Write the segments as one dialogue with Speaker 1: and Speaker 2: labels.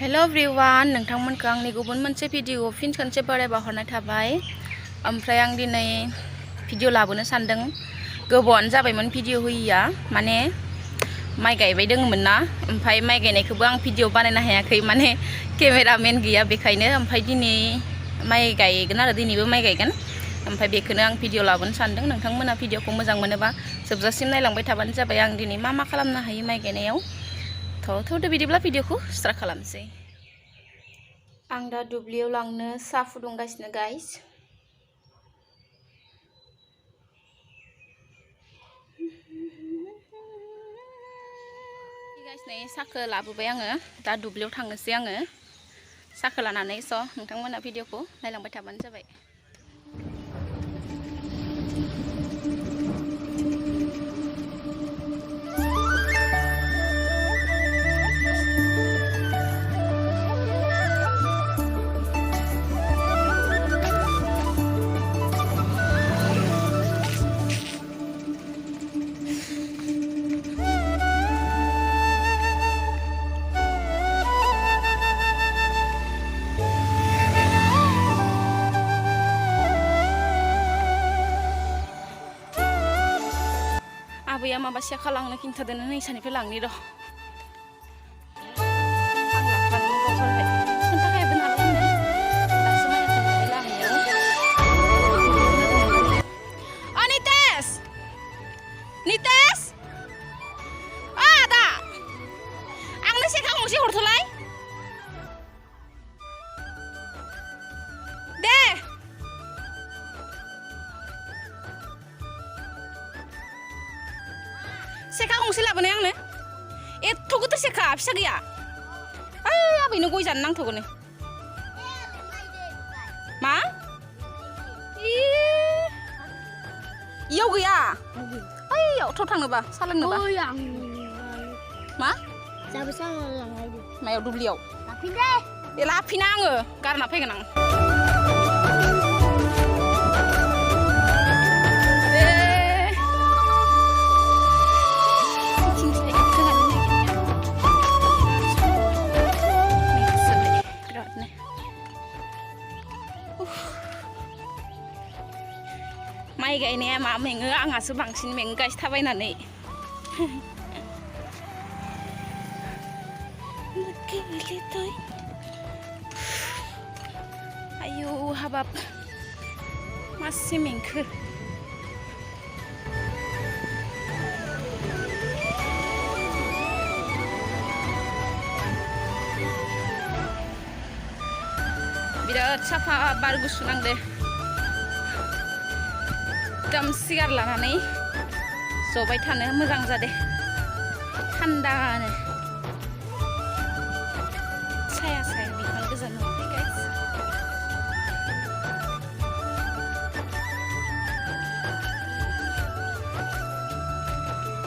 Speaker 1: हेल' everyone नोंथांमोनखौ आंनि गुबुन मोनसे भिडिअ फिन खनसे बरायबा हरनाय थाबाय। ओमफ्राय आं दिनै भिडिअ लाबोनो सानदों। गोबावानो जाबायमोन भिडिअ होयिया, माने माइ गायबाय दङमोन ना। ओमफ्राय माइ गायनायखौबो आं भिडिअ बानायनो हायाखै, माने केमेरामेन गैया बेखायनो। ओमफ्राय दिनै माइ गायगोन आरो दिनैबो माइ गायगोन। ओमफ्राय बेखौनो आं भिडिअ लाबोनो सानदों। नोंथांमोना भिडिअखौ मोजां मोनोबा जोबजासिम नायलांबाय थाबानो जाबाय। आं दिनै मा खालामनो हायो माइ गायनायाव। थ'दो बिदिब्ला भिडिअखौ स्टार्ट खालामसै। आं दा दुब्लियाव लांनो साहा फुदुंगासिनो गाइस। साहाखौ लाबोबाय आङो, दा दुब्लियाव थांनोसै आङो साहाखौ लानानै। नोंथांमोना भिडिअखौ नायलांबाय थाबानो जाबाय। आबैया माबा सेखा लांनो खिन्थादों, नैसानिफ्राय लांनि र'। आं लांफानो बावगारबाय, खोन्थाखायाबो नालाय आंनो। दासो माया खोन्थाबाय लामायाव। अ नितेश अ आदा, आंनो सेखा गंसे हरथ'लाय दे। सेखा गंसे लाबोनाय आंनो, एथ' गोदोर सेखा फिसा गैया। ओइ आबैनो गय जानो नांथ'गोन। मा इयाव गैया? ओइयाव थ' थांनोबा साहा लोंनोबा। मा मायाव? दुब्लियाव लाफिना आङो, गारना फैगोन आं। माइ गायनाया मा मेङो, आंहासो बांसिन मेङो गाइस थाबायनानै। आयौ हाबाब मासे मेंखो। बिराद साफा बार गुसु नांदो। एकदम सिगार लानानै जबाय थानो मोजां जादे, थान्दानो। साया बिफां गोजान नुवाखै गाइस।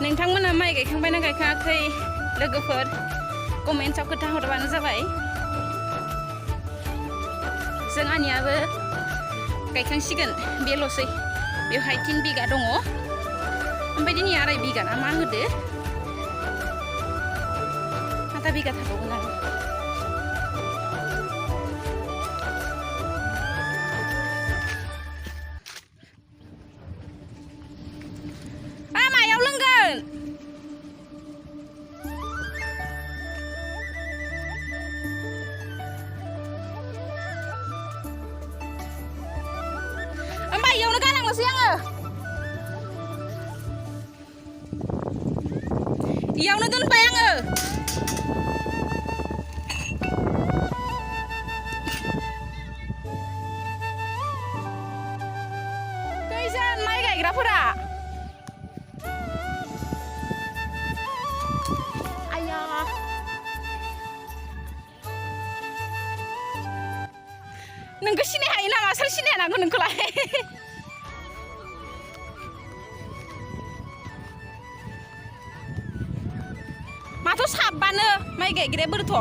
Speaker 1: नोंथांमोना माइ गायखांबायना गायखाङाखै लोगोफोर कमेन्टआव खोथा हरबानो जाबाय। जोंहानियाबो गायखांसिगोन, बेल'सै। बेवहाय 3 बिगा दङ, ओमफ्राय दिनै 2.5 बिगा ना मा होदो, 1/2 बिगा थाबावगोन आरो। मायाव लोंगोन? ओमफ्राय इयावनो गालांनोसै आङो, इयावनो दोनबाय आङो। खैजोन माइ गायग्राफोरा? आया नोंखौ सिनाय हायो नामा? सोर सिनाया नांगौ नोंखौलाय? माथ' साबानो माइ गायग्राया बोरैथ'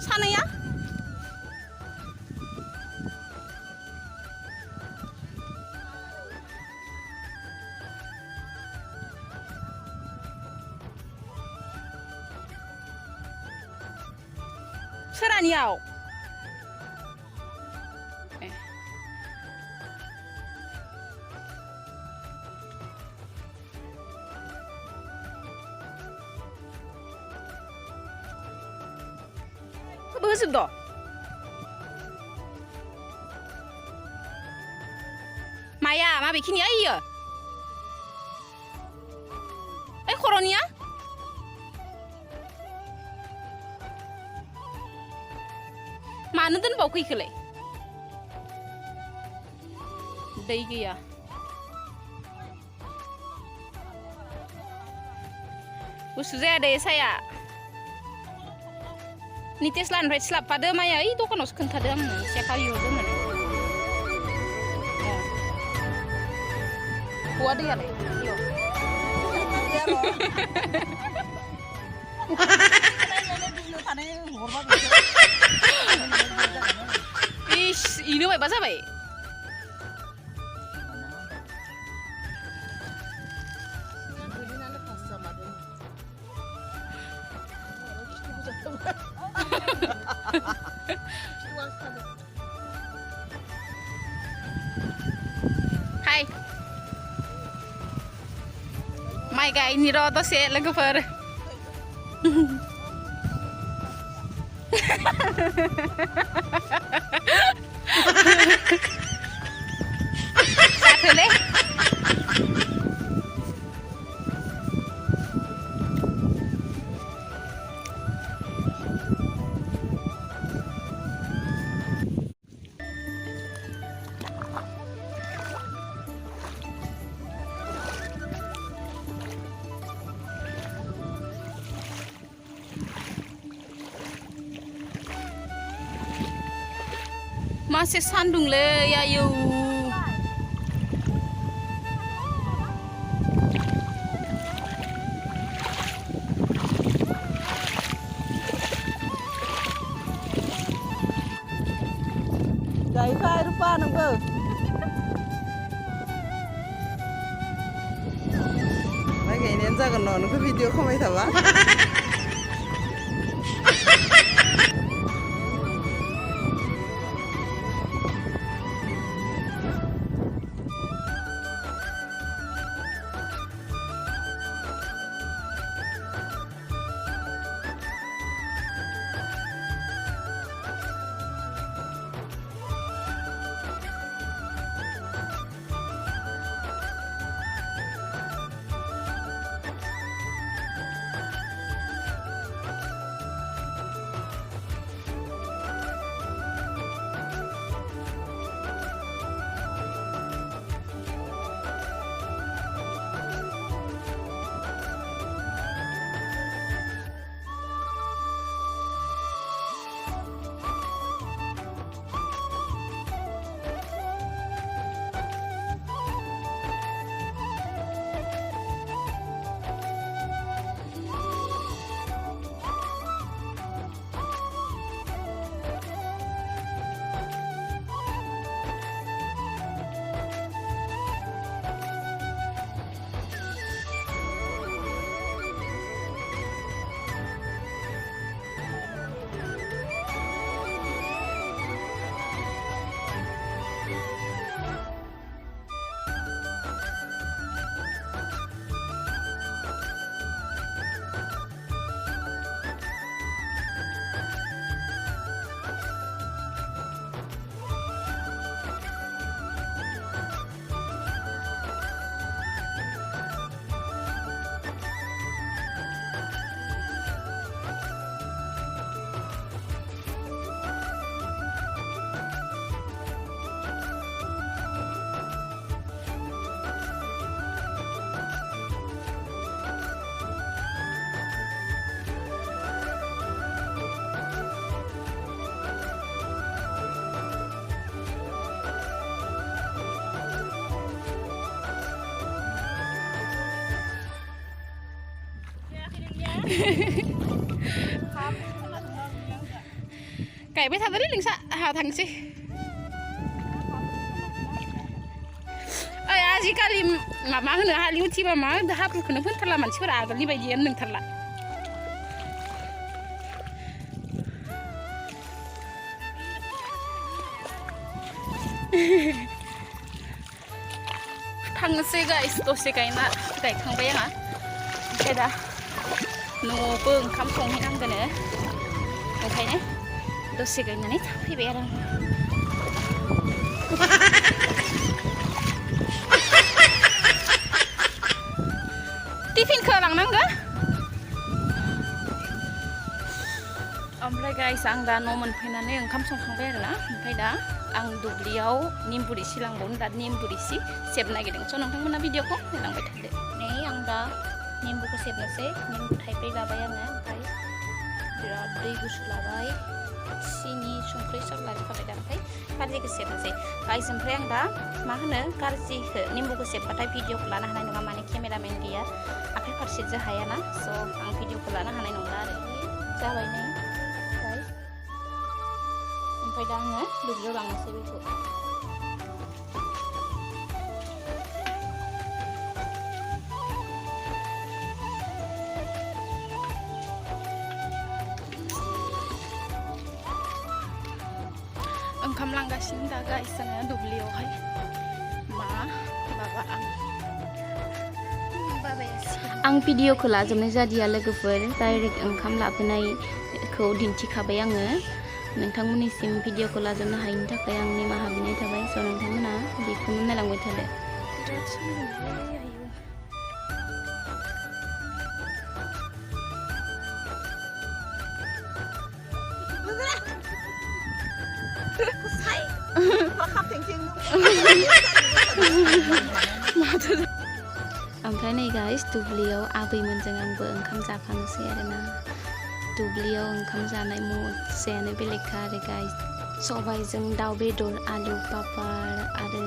Speaker 1: सानैया? सोरानियाव होजोब द' माया माबेखिनिया इयो ओइ खर'निया मानो दोनबावखो इखोलाय दै गैया गुसु जाया दे साया नितेश लानिफ्राय स्लाबफादो माया ओइ दखानावसो खोन्थादो आंनो एसे फालिहरदोंमोन हौवा दैयालाय इस इनो मायबा जाबाय हाय माइ गायनि र' दसे लोगोफोर जाथोलै मासे सान्दुंलै आयौ
Speaker 2: गायफा रुपा नोंबो माइ गायनायानो जागोन न' नोंखौ भिडिअ खालामबाय थाबा
Speaker 1: गायबाय थादोलै नोंसा आहा थांसै ओइ आजिखालि माबा होनो हालि उथिबा मा हाब्रुखौनो फोनथारला मानसिफोरा आगोलनि बायदियानो नंथारला थांनोसै गाइस दसे गायखांबाय आंहा ओमफ्राय दा न'आवबो ओंखाम संहैनांगोनो ओंखायनो दसे गायनानै फैबाय आरो टिफिनखौ लांनांगौ ओमफ्राय गाइस आं दा न' मोनफैनानै ओंखाम संखांबाय आरोना ओमफ्राय दा आं दुब्लियाव निम्बु रिसि लांबावनो दा निम्बु रिसि सेबनो नागिरदों स' नोंथांमोना भिडिअखौ नायलांबाय थादो नै आं दा निम्बुखौ सेबनोसै निम्बु थाइब्रै लाबाय आङो ओमफ्राय बिराद दै गुसु लाबाय सिनि संख्रि सब लाजोबखाबाय दा ओमफ्राय कारजिखौ सेबनोसै गाइस ओमफ्राय आं दा मा होनो कारजिखौ निम्बुखौ सेबबाथाय भिडिअखौ लानो हानाय नङा माने केमेरामेन गैया आखाइ फारसेजों हायाना स' आं भिडिअखौ लानो हानाय नंला आरो जाबाय नै गाइस ओमफ्राय दा आङो दुब्लियाव लांनोसै बेखौ ओंखाम लांगासिनो दा गाइस जोङो दुब्लियावहाय आं भिडिअखौ लाजोबनाय जादिया लोगोफोर डाइरेक्ट ओंखाम लाबोनायखौ दिन्थिखाबाय आङो नोंथांमोननिसिम भिडिअखौ लाजोबनो हायिनि थाखाय आं निमाहा बिनाय थाबाय स' नोंथांमोना बेखौनो नायलांबाय थादो ओमफ्राय नै गाइस दुब्लियाव आबैमोनजों आंबो ओंखाम जाफानोसै आरोना दुब्लियाव ओंखाम जानाय मजायानो बेलेगखा आरो गाइस सबायजों दाउ बेदर आलु पापड़ आरो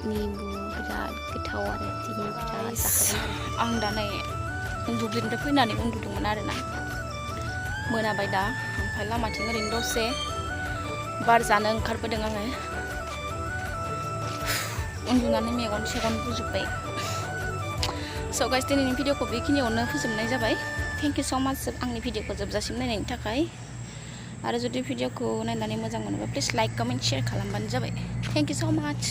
Speaker 1: निम्बु बिराद गोथाव आरो दिनै बिराद जाखादों आं दा नै दुब्लिनिफ्राय फैनानै उन्दुदोंमोन आरोना मोनाबाय दा ओमफ्राय लामाथिं ओरैनो दसे बार जानो ओंखारबोदों आङो उन्दुनानै मेगन सेगन बुजोब्बाय स' गाइस दिनैनि भिडिअखौ बेखिनियावनो फोजोबनाय जाबाय थेंक इउ स' माच आंनि भिडिअखौ जोबजासिम नायनायनि थाखाय आरो जुदि भिडिअखौ नायनानै मोजां मोनोबा प्लिज लाइक कमेन्ट शेयार खालामबानो जाबाय थेंक इउ स' माच